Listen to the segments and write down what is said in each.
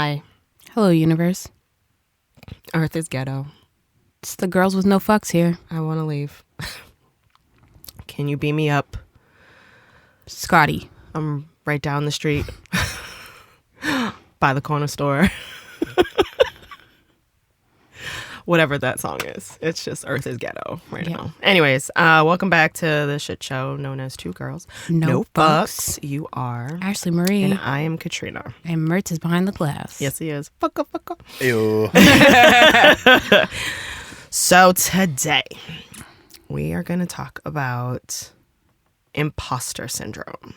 Hi. Hello, universe. Earth is ghetto. It's the girls with no fucks here. I want to leave. Can you beam me up? Scotty. I'm right down the street by the corner store. Whatever that song is. It's just Earth is ghetto right now. Anyways, welcome back to the shit show known as Two Girls. No Fucks. You are Ashley Marie. And I am Katrina. And Mertz is behind the glass. Yes, he is. Fuck up. Ew. So today, we are going to talk about imposter syndrome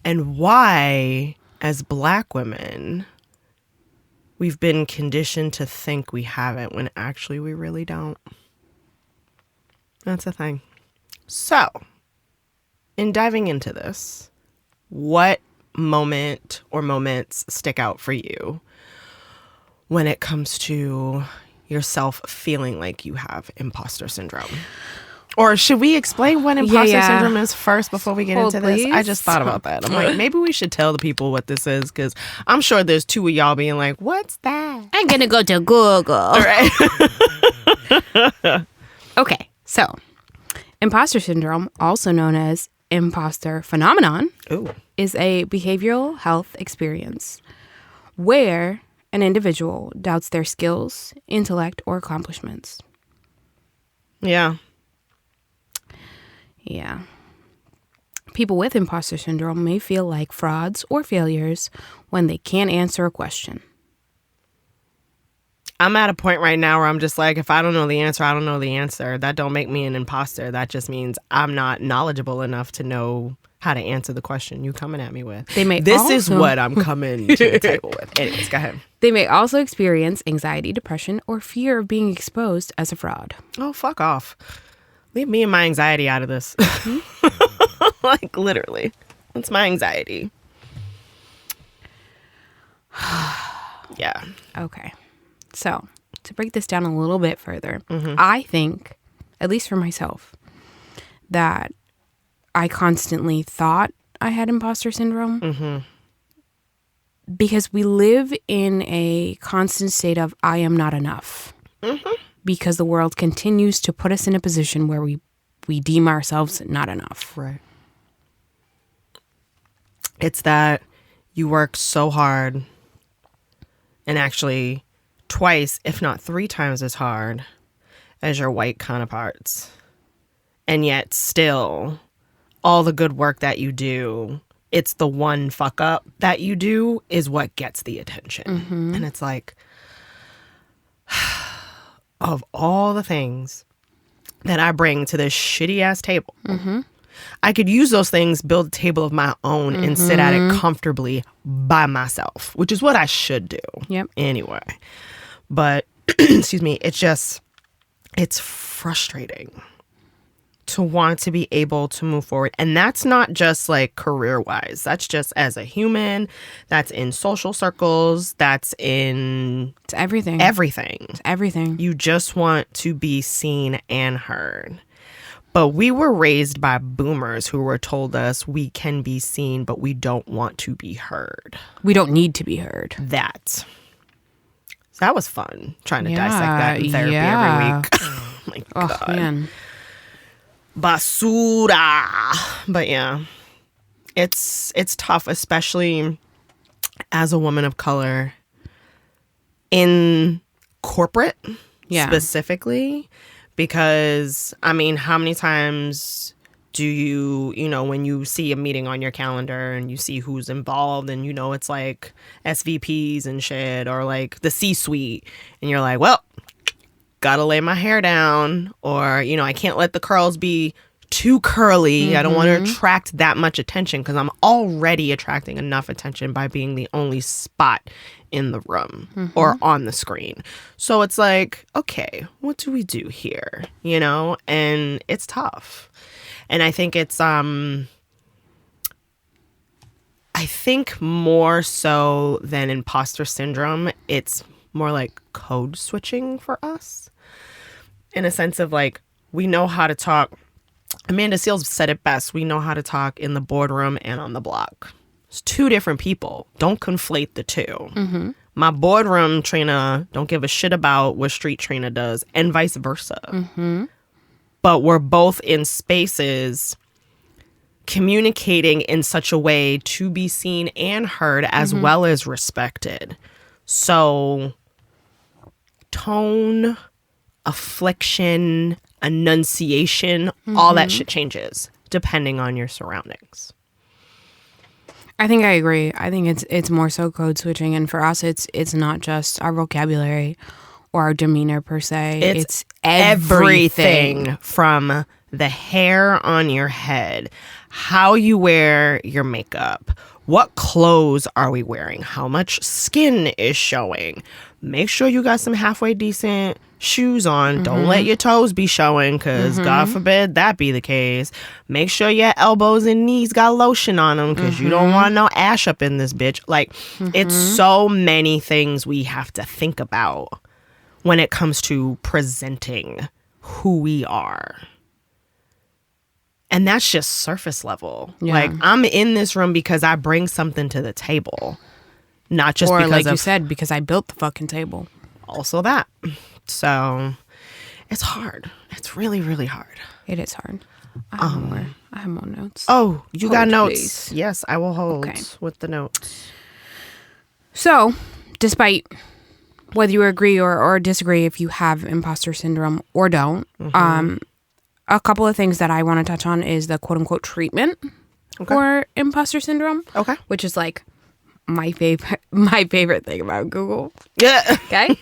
and why, as Black women, we've been conditioned to think we have it when actually we really don't. That's the thing. So, in diving into this, what moment or moments stick out for you when it comes to yourself feeling like you have imposter syndrome? Or should we explain what imposter syndrome is first before we get into this? I just thought about that. I'm like, maybe we should tell the people what this is, because I'm sure there's two of y'all being like, what's that? I'm going to go to Google. All right. Okay, so imposter syndrome, also known as imposter phenomenon, is a behavioral health experience where an individual doubts their skills, intellect, or accomplishments. Yeah. Yeah. People with imposter syndrome may feel like frauds or failures when they can't answer a question. I'm at a point right now where I'm just like, if I don't know the answer, I don't know the answer. That don't make me an imposter. That just means I'm not knowledgeable enough to know how to answer the question you coming at me with. This is what I'm coming to the table with. Anyways, go ahead. They may also experience anxiety, depression, or fear of being exposed as a fraud. Oh, fuck off. Leave me and my anxiety out of this. Like, literally. It's my anxiety. Yeah. Okay. So, to break this down a little bit further, I think, at least for myself, that I constantly thought I had imposter syndrome because we live in a constant state of I am not enough. Because the world continues to put us in a position where we deem ourselves not enough. Right. It's that you work so hard, and actually twice, if not 3 times as hard as your white counterparts. And yet still, all the good work that you do, it's the one fuck up that you do is what gets the attention. And it's like, of all the things that I bring to this shitty ass table, I could use those things, build a table of my own, and sit at it comfortably by myself, which is what I should do. Yep. Anyway. But, excuse me, it's frustrating to want to be able to move forward. And that's not just like career wise. That's just as a human. That's in social circles. That's in... It's everything. Everything. It's everything. You just want to be seen and heard. But we were raised by boomers who were told us we can be seen, but we don't want to be heard. We don't need to be heard. That was fun, trying to dissect that in therapy every week. Oh my God. Oh, man. Basura. But yeah, it's tough, especially as a woman of color in corporate specifically, because I mean, how many times do you when you see a meeting on your calendar and you see who's involved and it's like SVPs and shit, or like the C-suite, and you're like, well, gotta lay my hair down, or I can't let the curls be too curly. I don't want to attract that much attention, because I'm already attracting enough attention by being the only spot in the room or on the screen. So it's like, okay, what do we do here? And it's tough. And I think it's I think more so than imposter syndrome, it's more like code switching for us, in a sense of like, we know how to talk. Amanda Seales said it best. We know how to talk in the boardroom and on the block. It's two different people. Don't conflate the two. My boardroom Trina don't give a shit about what street Trina does, and vice versa. But we're both in spaces communicating in such a way to be seen and heard as well as respected. So tone, affliction, enunciation, all that shit changes depending on your surroundings. I think I agree. I think it's more so code switching, and for us it's not just our vocabulary or our demeanor per se. It's everything from the hair on your head, how you wear your makeup, what clothes are we wearing, how much skin is showing. Make sure you got some halfway decent shoes on. Don't let your toes be showing, because God forbid that be the case. Make sure your elbows and knees got lotion on them, because you don't want no ash up in this bitch. Like, it's so many things we have to think about when it comes to presenting who we are. And that's just surface level. Yeah. Like, I'm in this room because I bring something to the table. Not just because like you said, because I built the fucking table. Also that. So it's hard. It's really, really hard. It is hard. I have more notes. Oh, you got notes? Please. Yes, I will hold with the notes. So, despite whether you agree or disagree if you have imposter syndrome or don't, a couple of things that I want to touch on is the quote unquote treatment for imposter syndrome. Okay. Which is like my favorite thing about Google. Yeah. Okay.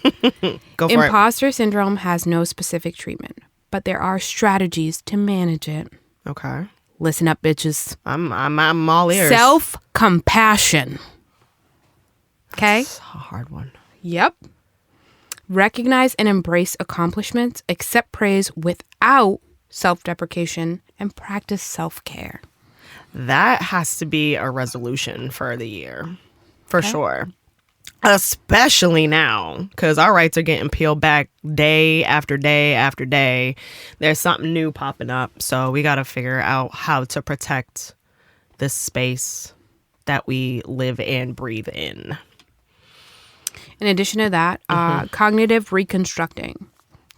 Go for it. Imposter syndrome has no specific treatment, but there are strategies to manage it. Okay. Listen up, bitches. I'm all ears. Self-compassion. Okay. That's a hard one. Yep. Recognize and embrace accomplishments, accept praise without self-deprecation, and practice self-care. That has to be a resolution for the year. For sure. Especially now, because our rights are getting peeled back day after day after day. There's something new popping up. So we got to figure out how to protect this space that we live and breathe in. In addition to that, cognitive reconstructing.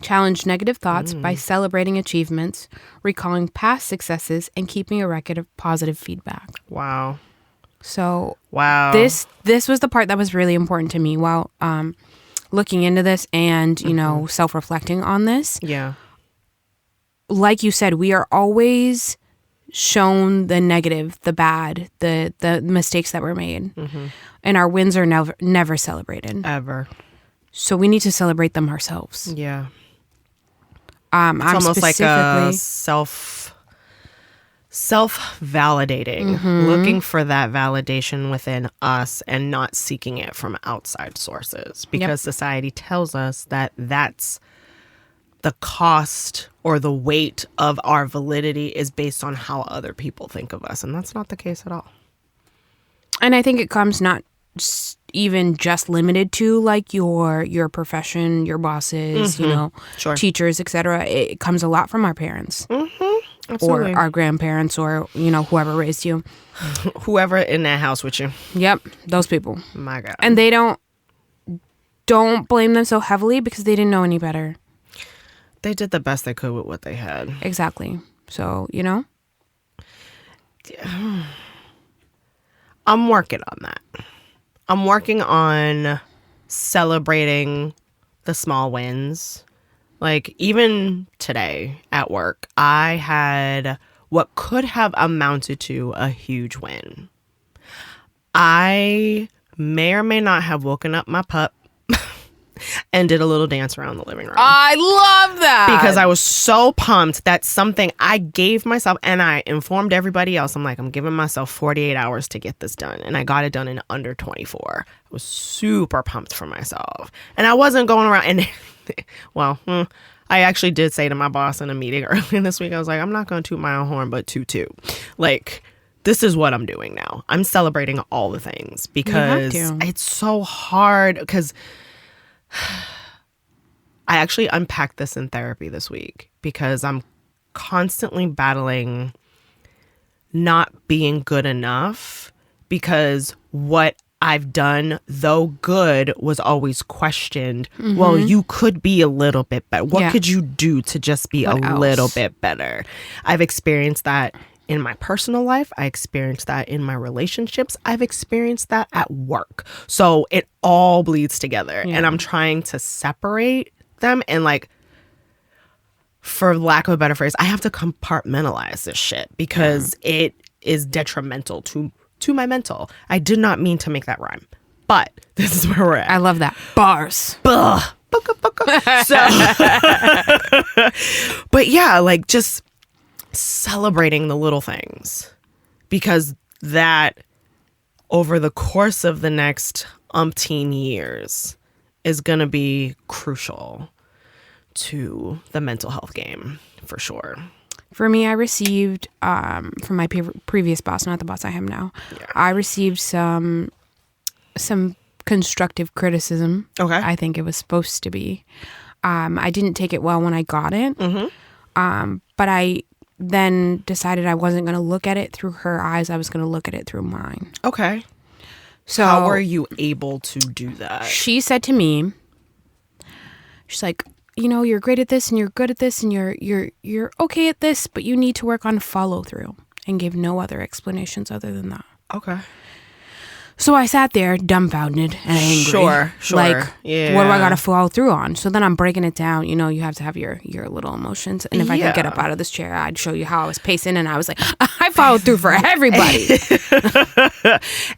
Challenge negative thoughts by celebrating achievements, recalling past successes, and keeping a record of positive feedback. Wow. So this was the part that was really important to me while looking into this and, you know, self-reflecting on this. Yeah. Like you said, we are always shown the negative, the bad, the mistakes that were made. And our wins are never celebrated. Ever. So we need to celebrate them ourselves. Yeah. It's almost like a self-validating, looking for that validation within us and not seeking it from outside sources, because society tells us that that's the cost or the weight of our validity is based on how other people think of us. And that's not the case at all. And I think it comes not even just limited to like your profession, your bosses, you know, teachers, etc. It comes a lot from our parents. Absolutely. Or our grandparents, or, you know, whoever raised you. Whoever in that house with you. Yep, those people. My God. And they don't blame them so heavily because they didn't know any better. They did the best they could with what they had. Exactly. So, you know? I'm working on that. I'm working on celebrating the small wins. Like, even today at work, I had what could have amounted to a huge win. I may or may not have woken up my pup and did a little dance around the living room. I love that. Because I was so pumped. That's something I gave myself, and I informed everybody else. I'm like, I'm giving myself 48 hours to get this done. And I got it done in under 24. I was super pumped for myself. And I wasn't going around and... Well, I actually did say to my boss in a meeting earlier this week, I was like, I'm not going to toot my own horn, but toot. Like, this is what I'm doing now. I'm celebrating all the things because it's so hard, because I actually unpacked this in therapy this week because I'm constantly battling not being good enough because what I've done, though good, was always questioned. Well, you could be a little bit better. What could you do to just be little bit better? I've experienced that in my personal life. I experienced that in my relationships. I've experienced that at work. So it all bleeds together. And I'm trying to separate them and, like, for lack of a better phrase, I have to compartmentalize this shit because it is detrimental to my mental. I did not mean to make that rhyme, but this is where we're at. I love that. Bars. So, but yeah, like, just celebrating the little things, because that over the course of the next umpteen years is going to be crucial to the mental health game, for sure. For me, I received, from my previous boss, not the boss I have now, I received some constructive criticism. Okay. I think it was supposed to be. I didn't take it well when I got it. But I then decided I wasn't going to look at it through her eyes. I was going to look at it through mine. Okay. So how were you able to do that? She said to me, she's like, you know, you're great at this and you're good at this and you're okay at this, but you need to work on follow through, and gave no other explanations other than that. Okay. So I sat there dumbfounded and angry. Sure. Like, what do I got to follow through on? So then I'm breaking it down. You know, you have to have your little emotions. And if I could get up out of this chair, I'd show you how I was pacing. And I was like, I followed through for everybody.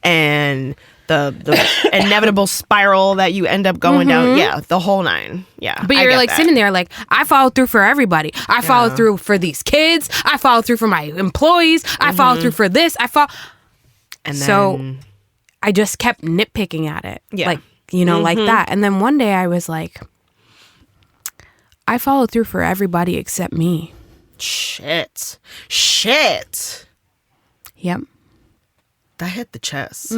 And the inevitable spiral that you end up going down. Yeah, the whole nine. Yeah. But you're like sitting there like, I followed through for everybody. I followed through for these kids. I followed through for my employees. I followed through for this. And then, so I just kept nitpicking at it. Yeah. Like, you know, like that. And then one day I was like, I followed through for everybody except me. Shit. Yep. That hit the chest.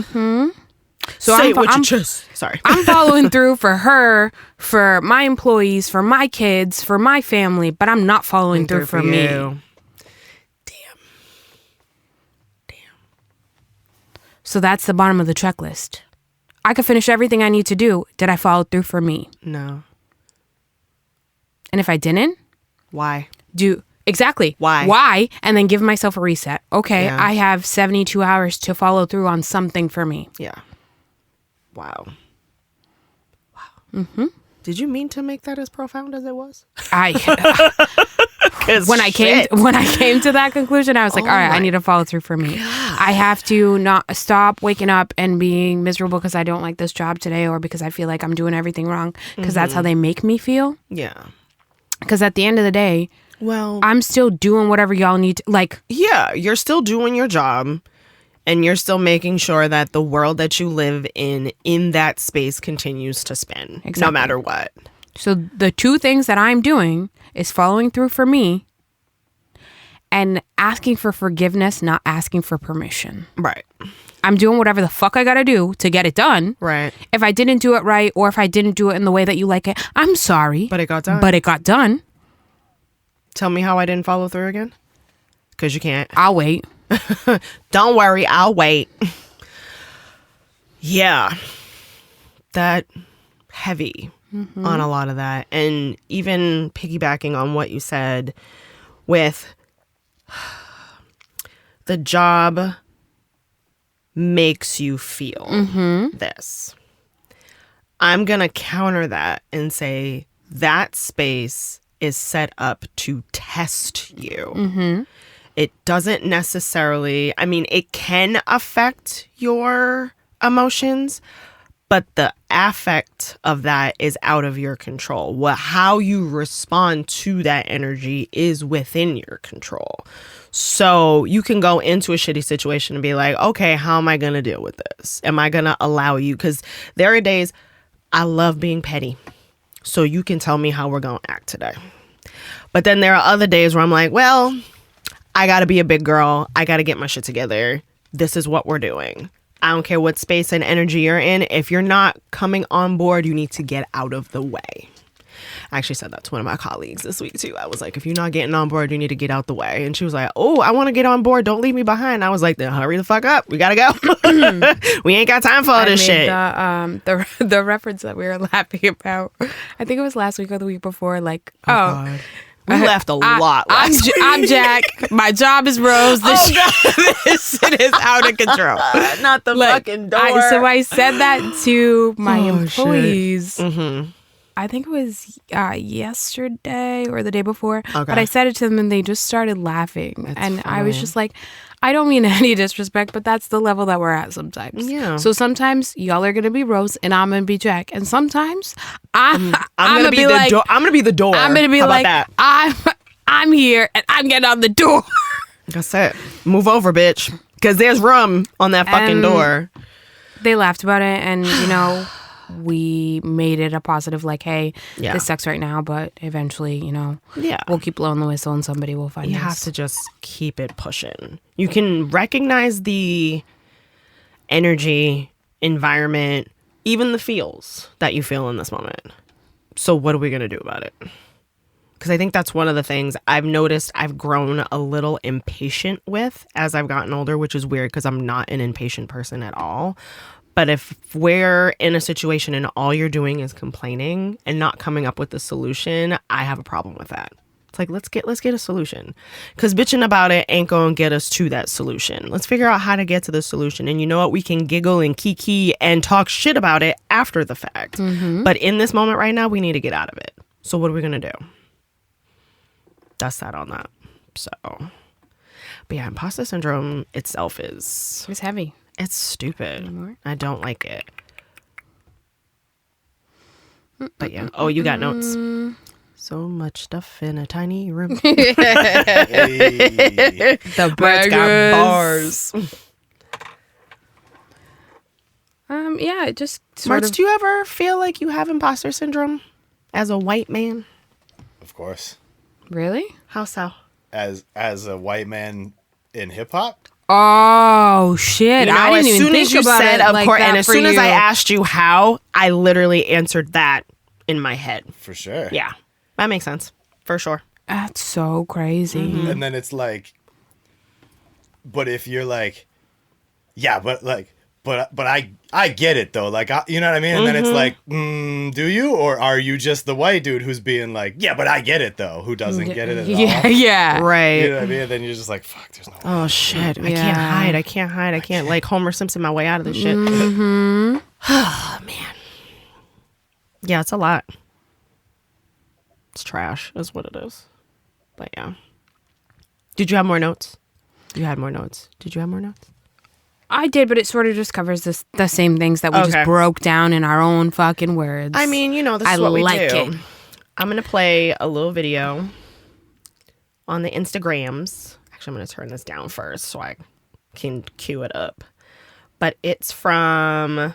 So Say it with your chest. Sorry. I'm following through for her, for my employees, for my kids, for my family, but I'm not following through for me. Damn. So that's the bottom of the checklist. I could finish everything I need to do. Did I follow through for me? No. And if I didn't? Why? Exactly. Why? And then give myself a reset. Okay, I have 72 hours to follow through on something for me. Yeah. Wow. Mm-hmm. Did you mean to make that as profound as it was? When I came to that conclusion, I was like, all right, I need to follow through for me. I have to not stop waking up and being miserable because I don't like this job today, or because I feel like I'm doing everything wrong, because that's how they make me feel. Yeah. Because at the end of the day, well, I'm still doing whatever y'all need to, like. Yeah, you're still doing your job, and you're still making sure that the world that you live in that space continues to spin, no matter what. So the two things that I'm doing is following through for me and asking for forgiveness, not asking for permission. Right. I'm doing whatever the fuck I gotta do to get it done. Right. If I didn't do it right, or if I didn't do it in the way that you like it, I'm sorry. But it got done. Tell me how I didn't follow through again. Because you can't. I'll wait. Don't worry, I'll wait. Yeah. That heavy on a lot of that. And even piggybacking on what you said with the job makes you feel this. I'm going to counter that and say that space is set up to test you. It doesn't necessarily, I mean, it can affect your emotions, but the affect of that is out of your control. How you respond to that energy is within your control. So you can go into a shitty situation and be like, okay, how am I going to deal with this? Am I going to allow you? Because there are days I love being petty. So you can tell me how we're going to act today. But then there are other days where I'm like, well, I got to be a big girl. I got to get my shit together. This is what we're doing. I don't care what space and energy you're in. If you're not coming on board, you need to get out of the way. I actually said that to one of my colleagues this week too. I was like, if you're not getting on board, you need to get out the way. And she was like, oh, I want to get on board. Don't leave me behind. I was like, then hurry the fuck up. We got to go. We ain't got time for all this shit. The reference that we were laughing about, I think it was last week or the week before, like, God. We laughed a lot last week. I'm Jack. My job is Rose. This shit is out of control. Not the fucking door. So I said that to my employees. Mm-hmm. I think it was yesterday or the day before. Okay. But I said it to them and they just started laughing. That's funny. I was just like, I don't mean any disrespect, but that's the level that we're at sometimes. Yeah. So sometimes y'all are gonna be Rose and I'm gonna be Jack, and sometimes I'm gonna be like, I'm gonna be the door. I'm gonna be like, I'm here and I'm getting on the door. That's it. Move over, bitch, because there's rum on that fucking door. They laughed about it, and we made it a positive, like, hey, this sucks right now, but eventually, we'll keep blowing the whistle and somebody will find us. You have to just keep it pushing. You can recognize the energy, environment, even the feels that you feel in this moment. So what are we going to do about it? Because I think that's one of the things I've noticed I've grown a little impatient with as I've gotten older, which is weird because I'm not an impatient person at all. But if we're in a situation and all you're doing is complaining and not coming up with a solution, I have a problem with that. It's like, let's get a solution, because bitching about it ain't going to get us to that solution. Let's figure out how to get to the solution. And you know what? We can giggle and kiki and talk shit about it after the fact. Mm-hmm. But in this moment right now, we need to get out of it. So what are we going to do? That's that on that. So, but yeah, imposter syndrome itself it's heavy. It's stupid. I don't like it. But yeah. Oh, you got notes. So much stuff in a tiny room. The Bert's got bars. Yeah, it just sort of... Do you ever feel like you have imposter syndrome as a white man? Of course. Really? How so? As a white man in hip hop? Oh shit! I didn't even think about it like that. And as soon as I asked you how, I literally answered that in my head. For sure. Yeah, that makes sense. For sure. That's so crazy. Mm-hmm. And then it's like, but if you're like, yeah, but I get it though. Like, you know what I mean? And then it's like, do you? Or are you just the white dude who's being like, yeah, but I get it though, who doesn't get it at all? Yeah. Right. You know what I mean? And then you're just like, fuck, there's no way. Oh, shit. I can't hide. I can't like Homer Simpson my way out of this shit. Mm-hmm. Oh, man. Yeah, it's a lot. It's trash is what it is. But yeah. Did you have more notes? You had more notes. Did you have more notes? I did, but it sort of just covers the same things that we just broke down in our own fucking words. I mean, this is what we do. I'm going to play a little video on the Instagrams. Actually, I'm going to turn this down first so I can cue it up. But it's from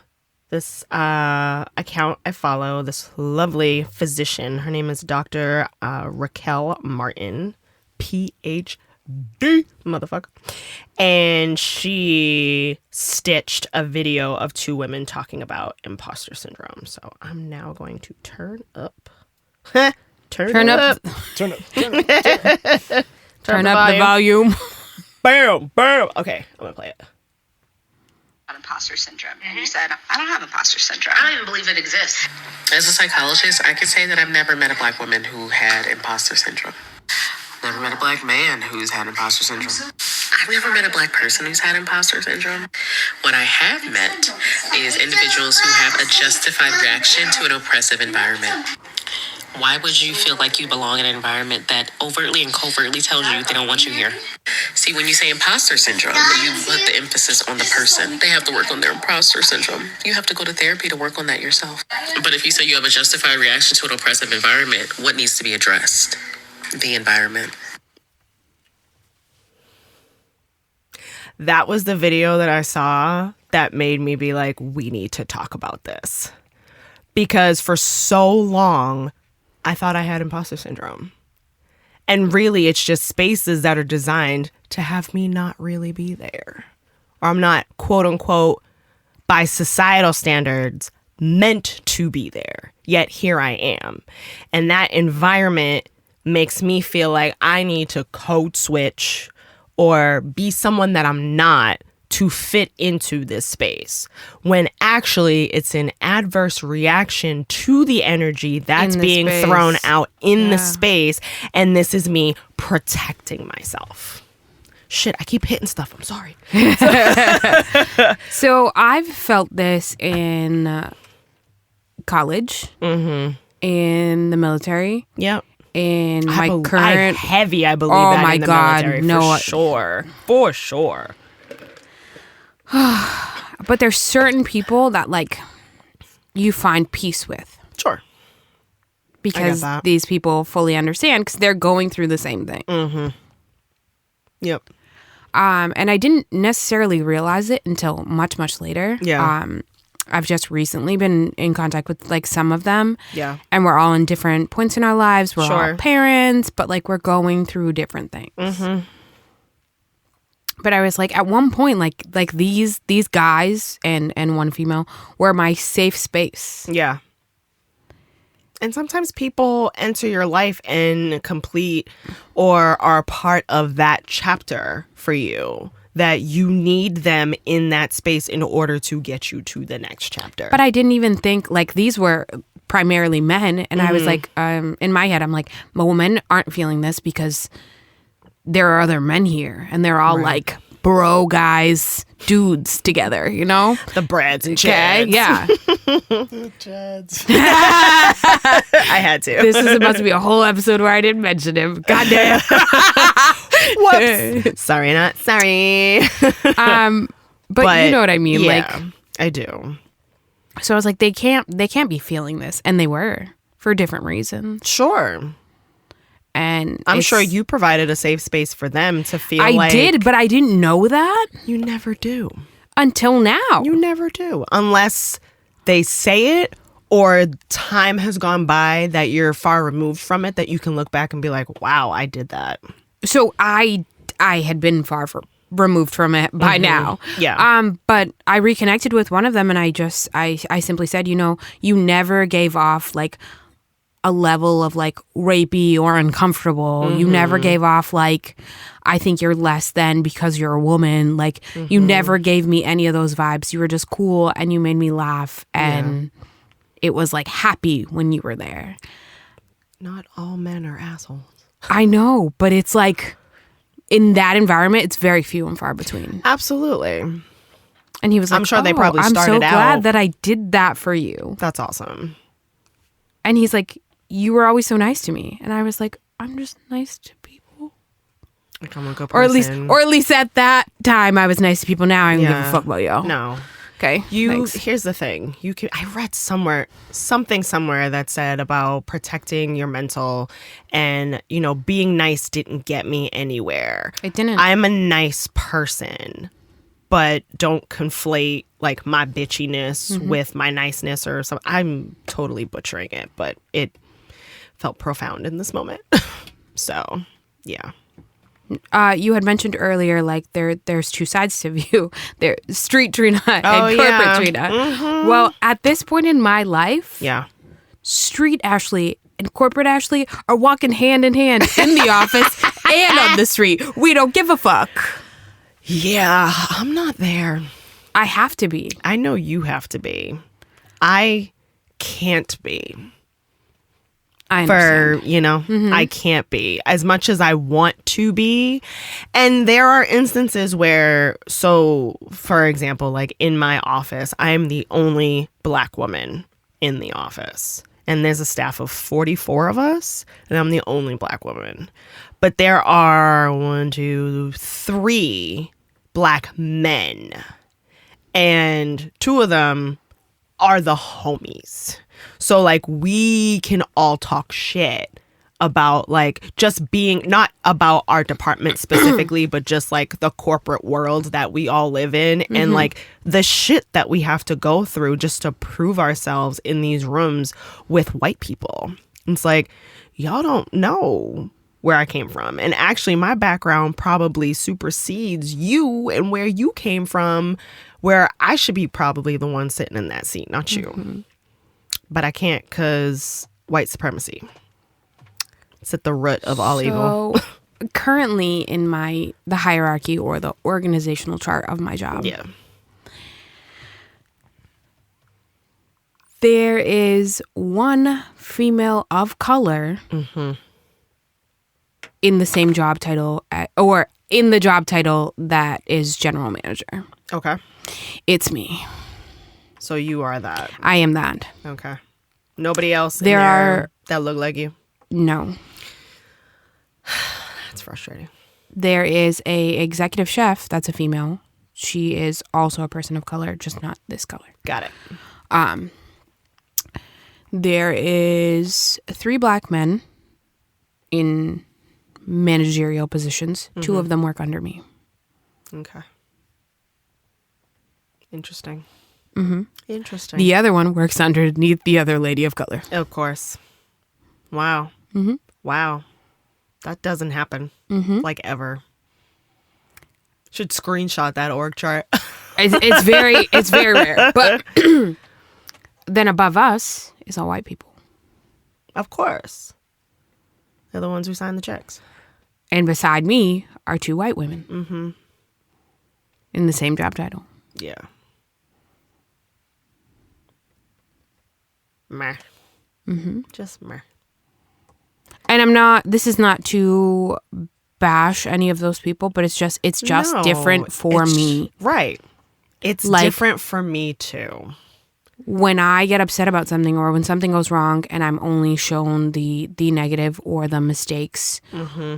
this account I follow, this lovely physician. Her name is Dr. Raquel Martin, PhD. Motherfucker. And she stitched a video of two women talking about imposter syndrome. So I'm now going to turn up the volume. Bam. Okay, I'm gonna play it. Imposter syndrome. And you said, I don't have imposter syndrome. I don't even believe it exists. As a psychologist, I could say that I've never met a black woman who had imposter syndrome. Never met a black man who's had imposter syndrome. I've never met a black person who's had imposter syndrome. What I have met is individuals who have a justified reaction to an oppressive environment. Why would you feel like you belong in an environment that overtly and covertly tells you they don't want you here? See, when you say imposter syndrome, you put the emphasis on the person. They have to work on their imposter syndrome. You have to go to therapy to work on that yourself. But if you say you have a justified reaction to an oppressive environment, what needs to be addressed? The environment. That was the video that I saw that made me be like, we need to talk about this. Because for so long, I thought I had imposter syndrome. And really, it's just spaces that are designed to have me not really be there. Or I'm not, quote unquote, by societal standards, meant to be there. yet here I am. And that environment makes me feel like I need to code switch or be someone that I'm not to fit into this space, when actually it's an adverse reaction to the energy that's being thrown out in the space, and this is me protecting myself. Shit, I keep hitting stuff. I'm sorry. So I've felt this in college, in the military. Yep. In my current heavy, I believe. Oh that my in the God, military, no, for sure. But there's certain people that like you find peace with. Sure. Because these people fully understand because they're going through the same thing. Mm-hmm. Yep. And I didn't necessarily realize it until much, much later. Yeah. I've just recently been in contact with like some of them. Yeah. And we're all in different points in our lives. We're all parents, but like we're going through different things. Mm-hmm. But I was like, at one point, like these guys and one female were my safe space. Yeah. And sometimes people enter your life and complete or are part of that chapter for you, that you need them in that space in order to get you to the next chapter. But I didn't even think, like, these were primarily men. And I was like, in my head, I'm like, well, men aren't feeling this because there are other men here. And they're all like bro guys, dudes together, you know? The Brads and Chads. Yeah. The Chads. I had to. This is supposed to be a whole episode where I didn't mention him. Goddamn. Whoops. Sorry, not sorry. But you know what I mean. Yeah, like, I do. So I was like, they can't be feeling this. And they were, for different reasons. Sure. And I'm sure you provided a safe space for them to feel I did, but I didn't know that. You never do. Until now. You never do. Unless they say it or time has gone by that you're far removed from it, that you can look back and be like, wow, I did that. So I had been removed from it by now. Yeah. But I reconnected with one of them and I simply said, you know, you never gave off like a level of like rapey or uncomfortable. You never gave off like, I think you're less than because you're a woman. Like you never gave me any of those vibes. You were just cool and you made me laugh and it was like happy when you were there. Not all men are assholes. I know, but it's like in that environment, it's very few and far between. Absolutely. And he was like, I'm sure they probably I'm started so glad out. that I did that for you. That's awesome. And he's like, you were always so nice to me. And I was like, I'm just nice to people. Like I'm a good person. Or at least at that time, I was nice to people. Now I don't give a fuck about you. No. Okay. Here's the thing. I read something somewhere that said about protecting your mental and, you know, being nice didn't get me anywhere. It didn't. I'm a nice person, but don't conflate like my bitchiness with my niceness or something. I'm totally butchering it, but it felt profound in this moment. So, yeah. You had mentioned earlier, like there's two sides to you. There's street Trina and corporate Trina. Well, at this point in my life, street Ashley and corporate Ashley are walking hand in hand in the office and on the street. We don't give a fuck. Yeah, I'm not there. I have to be. I know you have to be. I can't be. I understand. You know, I can't be as much as I want to be. And there are instances where, so for example, like in my office, I'm the only Black woman in the office. And there's a staff of 44 of us, and I'm the only Black woman. But there are 1, 2, 3 Black men. And 2 of them are the homies. So like we can all talk shit about like just being, not about our department specifically, but just like the corporate world that we all live in and like the shit that we have to go through just to prove ourselves in these rooms with white people. It's like, y'all don't know where I came from. And actually my background probably supersedes you and where you came from, where I should be probably the one sitting in that seat, not you. but I can't because white supremacy. It's at the root of all evil. Currently in the hierarchy or the organizational chart of my job. Yeah. There is one female of color in the same job title or in the job title that is general manager. Okay. It's me. So you are that. I am that. Okay. Nobody else in there that look like you? No. That's frustrating. There is a executive chef that's a female. She is also a person of color, just not this color. Got it. There is 3 black men in managerial positions. 2 of them work under me. Okay. Interesting. Interesting. The other one works underneath the other lady of color. Of course. Wow. Wow. That doesn't happen. Like ever. Should screenshot that org chart. It's very rare. But then above us is all white people. Of course. They're the ones who sign the checks. And beside me are 2 white women. In the same job title. Yeah. Meh. Just meh. And this is not to bash any of those people, but it's just No, different for me. Right. It's Like- different for me too. When I get upset about something or when something goes wrong and I'm only shown the negative or the mistakes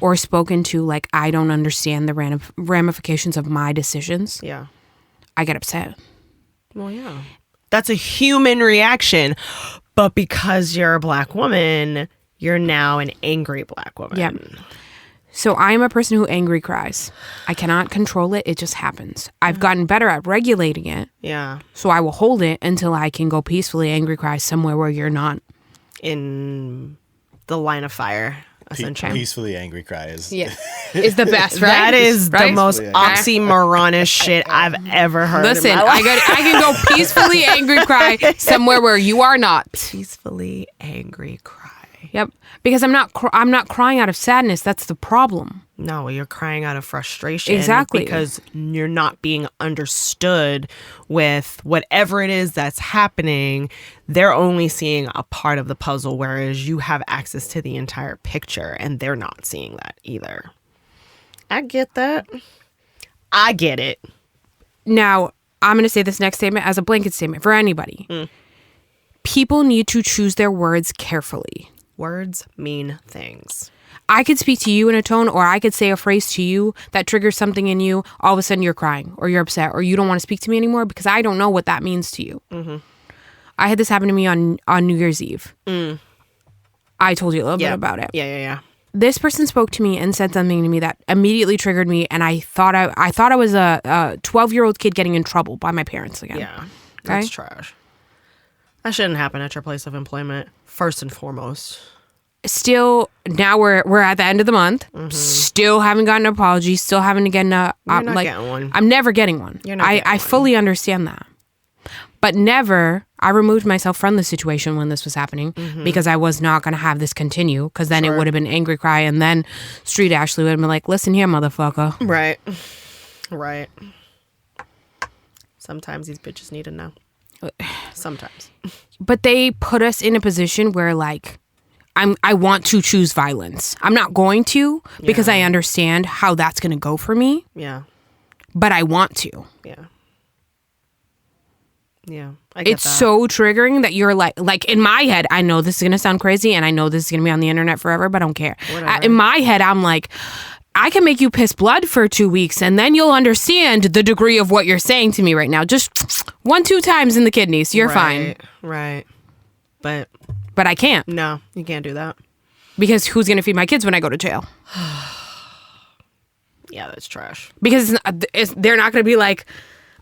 or spoken to like I don't understand the ramifications of my decisions, Yeah. I get upset. Well, yeah. That's a human reaction. But because you're a black woman, you're now an angry black woman. Yeah. So I'm a person who angry cries. I cannot control it. It just happens. I've gotten better at regulating it. Yeah. So I will hold it until I can go peacefully angry cry somewhere where you're not. In the line of fire, essentially. Peacefully angry cry is Is the best, right? That is the Right? most Yeah. oxymoronish shit I've ever heard. Listen, in my life. I can go peacefully angry cry somewhere where you are not. Peacefully angry cry. Yep. Because I'm not crying out of sadness. That's the problem. No, you're crying out of frustration. Exactly. Because you're not being understood with whatever it is that's happening. They're only seeing a part of the puzzle, whereas you have access to the entire picture, and they're not seeing that either. I get that. I get it. Now, I'm going to say this next statement as a blanket statement for anybody. People need to choose their words carefully. Words mean things. I could speak to you in a tone, or I could say a phrase to you that triggers something in you. All of a sudden you're crying or you're upset or you don't want to speak to me anymore because I don't know what that means to you. I had this happen to me on New Year's Eve. I told you a little bit about it. Yeah. This person spoke to me and said something to me that immediately triggered me, and I thought I was a 12-year-old kid getting in trouble by my parents again. Yeah. That's Okay? trash. That shouldn't happen at your place of employment, first and foremost. Still, now we're at the end of the month. Still haven't gotten an apology. Still haven't gotten You're not getting one. I'm never getting one. You're not I getting one. fully understand that. But I removed myself from the situation when this was happening because I was not going to have this continue, because then it would have been angry cry, and then Street Ashley would have been like, listen here, motherfucker. Right. Sometimes these bitches need to know. Sometimes. But they put us in a position where, like, I want to choose violence. I'm not going to because I understand how that's going to go for me. Yeah. But I want to. Yeah. I get It's that. so triggering that you're like in my head, I know this is going to sound crazy and I know this is going to be on the internet forever, but I don't care. Whatever. In my head, I'm like, I can make you piss blood for 2 weeks and then you'll understand the degree of what you're saying to me right now. Just 1-2 times in the kidneys. You're fine. Right. But But I can't, no, you can't do that. because who's going to feed my kids when I go to jail? Yeah, that's trash. Because they're not going to be like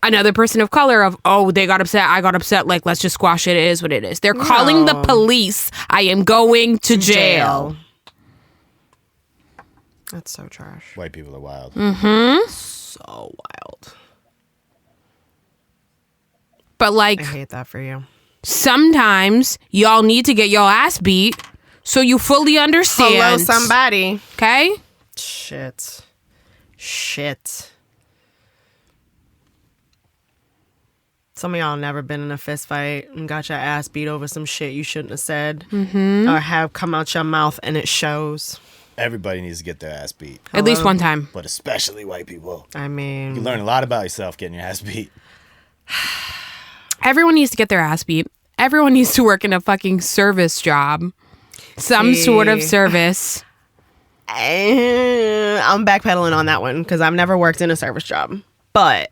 another person of color of, oh, they got upset, I got upset, like, let's just squash it. It is what it is. They're calling the police. I am going to jail. That's so trash. White people are wild. So wild. But like, I hate that for you. sometimes y'all need to get your ass beat so you fully understand. Hello, somebody. Okay? Shit. Some of y'all never been in a fist fight and got your ass beat over some shit you shouldn't have said or have come out your mouth and it shows. Everybody needs to get their ass beat, At least one time. but especially white people. I mean, You learn a lot about yourself getting your ass beat. Everyone needs to get their ass beat. Everyone needs to work in a fucking service job. Some sort of service. I'm backpedaling on that one because I've never worked in a service job, but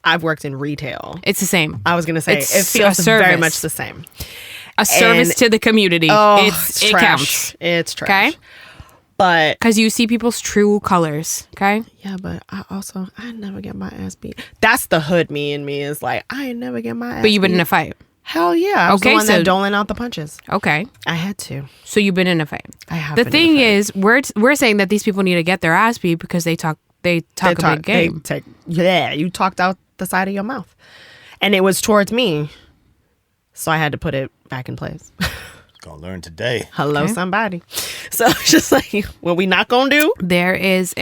I've worked in retail. It's the same. I was going to say, It's it feels a service. very much the same. A service And- to the community. Oh, It trash. counts. It's trash. Okay? But Because you see people's true colors. Okay? yeah, but I never get my ass beat. That's the hood me in me is like, I ain't never get my ass But you've been beat. in a fight. Hell yeah. I was Okay, the one so- that doling out the punches. Okay. I had to. So you've been in a fight. I have The been in a thing fight. is, we're saying that these people need to get their ass beat because they talk a big game. You talked out the side of your mouth. And it was towards me. So I had to put it back in place. Gonna learn today. Hello, Okay. somebody. So it's just like, what we not gonna do? There is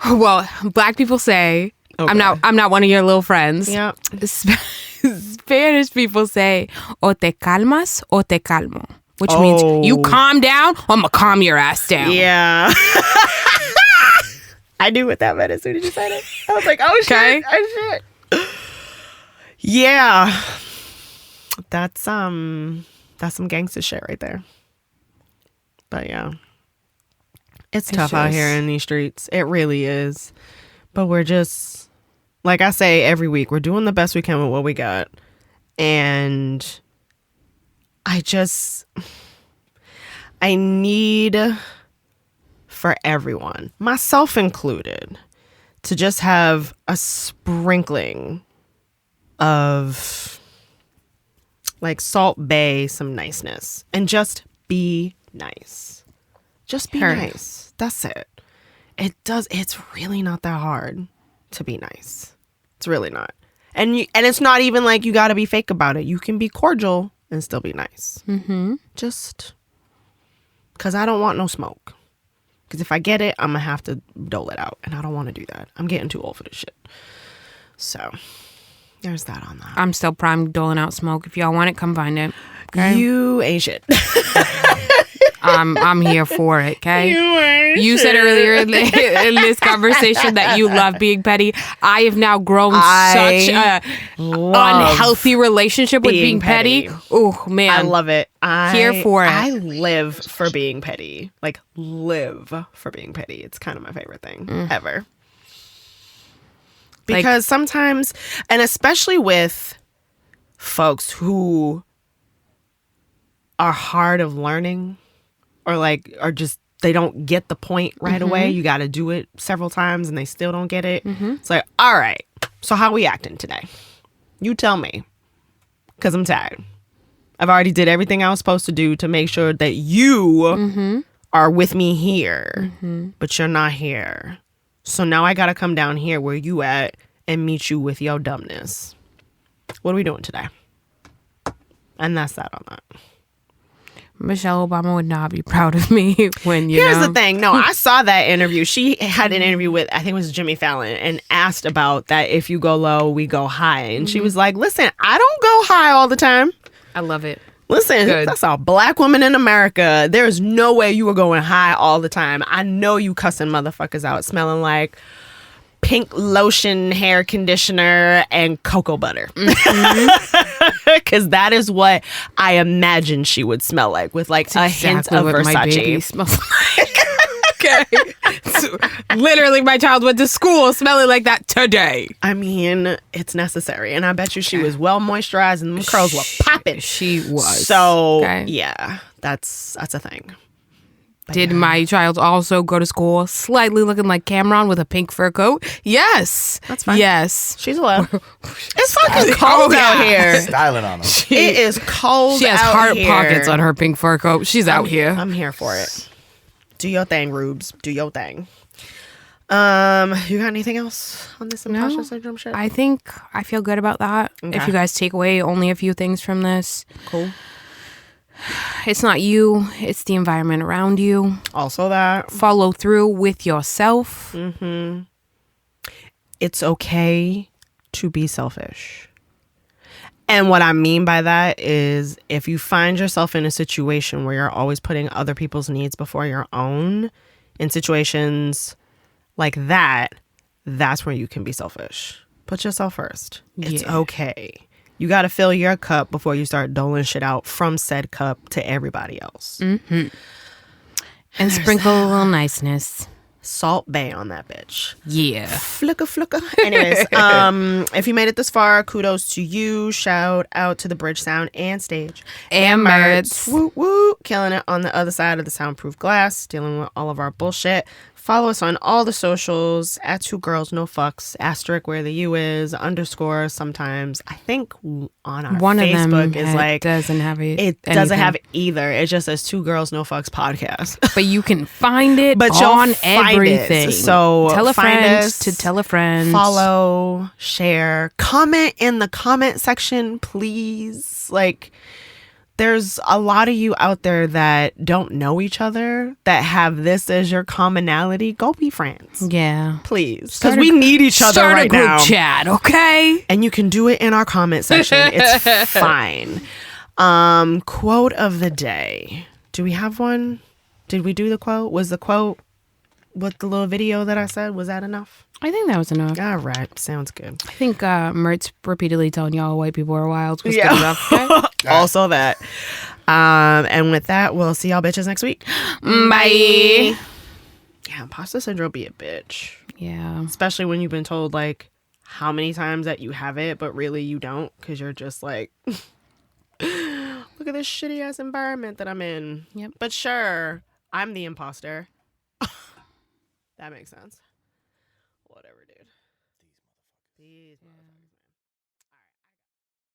well, black people say, I'm not one of your little friends. Yeah. Spanish people say, o te calmas o te calmo, which Oh. means you calm down or I'm gonna calm your ass down. Yeah. I knew what that meant as soon as you said it. I was like, oh shit. Okay. Oh shit. Yeah. That's some gangster shit right there. But yeah. It's tough out just- here in these streets. It really is. But we're just, like I say every week, we're doing the best we can with what we got. And I need for everyone, myself included, to just have a sprinkling of like Salt Bay, some niceness, and just be nice. Just be Heard. nice. That's it. It's really not that hard to be nice. It's really not. And it's not even like you got to be fake about it. You can be cordial and still be nice. Mm-hmm. Just because I don't want no smoke. Because if I get it, I'm going to have to dole it out. And I don't want to do that. I'm getting too old for this shit. So there's that on that. I'm still prime doling out smoke. If y'all want it, come find it. Okay? You ain't shit. I'm here for it, okay? You said earlier in this conversation that you love being petty. I have now grown such a unhealthy relationship with being petty. Oh, man. I love it. Here for it. I live for being petty. Like, live for being petty. It's kind of my favorite thing ever. Because sometimes, and especially with folks who are hard of learning or like are just they don't get the point right away. You got to do it several times and they still don't get it. It's like, all right, so how we acting today? You tell me, because I'm tired. I've already did everything I was supposed to do to make sure that you are with me here, but you're not here. So now I got to come down here where you at and meet you with your dumbness. What are we doing today? And that's that on that. Michelle Obama would not be proud of me when Here's the thing. No, I saw that interview. She had an interview with, I think it was Jimmy Fallon, and asked about that if you go low, we go high. And she was like, listen, I don't go high all the time. I love it. Listen, Good. that's a black woman in America. There's no way you were going high all the time. I know you cussing motherfuckers out smelling like pink lotion, hair conditioner, and cocoa butter. Because that is what I imagine she would smell like, with like a hint of what my baby Versace. smells like. Okay. So, literally, my child went to school smelling like that today. I mean, it's necessary. And I bet you she was well moisturized and the curls were popping. She was. So, Okay. yeah, that's a thing. But Did yeah. my child also go to school slightly looking like Cameron with a pink fur coat? Yes. That's fine. Yes. She's allowed. It's fucking cold out here. Styling on them. It is cold. She has out heart here. pockets on her pink fur coat. She's out here. I'm here for it. Do your thing, Rubes. Do your thing. You got anything else on this imposter syndrome shit? I think I feel good about that. Okay. If you guys take away only a few things from this, Cool. it's not you, it's the environment around you. Also that. Follow through with yourself. It's okay to be selfish. And what I mean by that is if you find yourself in a situation where you're always putting other people's needs before your own, in situations like that, that's where you can be selfish. Put yourself first. It's okay. You got to fill your cup before you start doling shit out from said cup to everybody else. And sprinkle a little niceness. Salt Bay on that bitch. Yeah. Flicka. Anyways, if you made it this far, kudos to you. Shout out to the Bridge Sound and Stage. And Mertz. Woo woo. Killing it on the other side of the soundproof glass. Dealing with all of our bullshit. Follow us on all the socials at 2 Girls No Fucks, asterisk where the U is, underscore sometimes. I think on our One Facebook of them is like doesn't have doesn't have either. It just says 2 Girls No Fucks podcast. But you can find it But you'll on find everything. it. So tell a find friend us, to tell a friend. follow, share, comment in the comment section, please. Like, there's a lot of you out there that don't know each other that have this as your commonality. Go be friends. Yeah. Please. Because we need each other right now. Start a group chat, okay? And you can do it in our comment section. It's fine. Quote of the day. Do we have one? Did we do the quote? Was the quote with the little video that I said, was that enough? I think that was enough. All right. Sounds good. I think Mertz repeatedly telling y'all white people are wild was good enough. Okay? Also that. And with that, we'll see y'all bitches next week. Bye. Yeah, imposter syndrome be a bitch. Yeah. Especially when you've been told, like, how many times that you have it, but really you don't, because you're just like, look at this shitty ass environment that I'm in. Yep. But sure, I'm the imposter. That makes sense. Whatever, dude. These motherfuckers.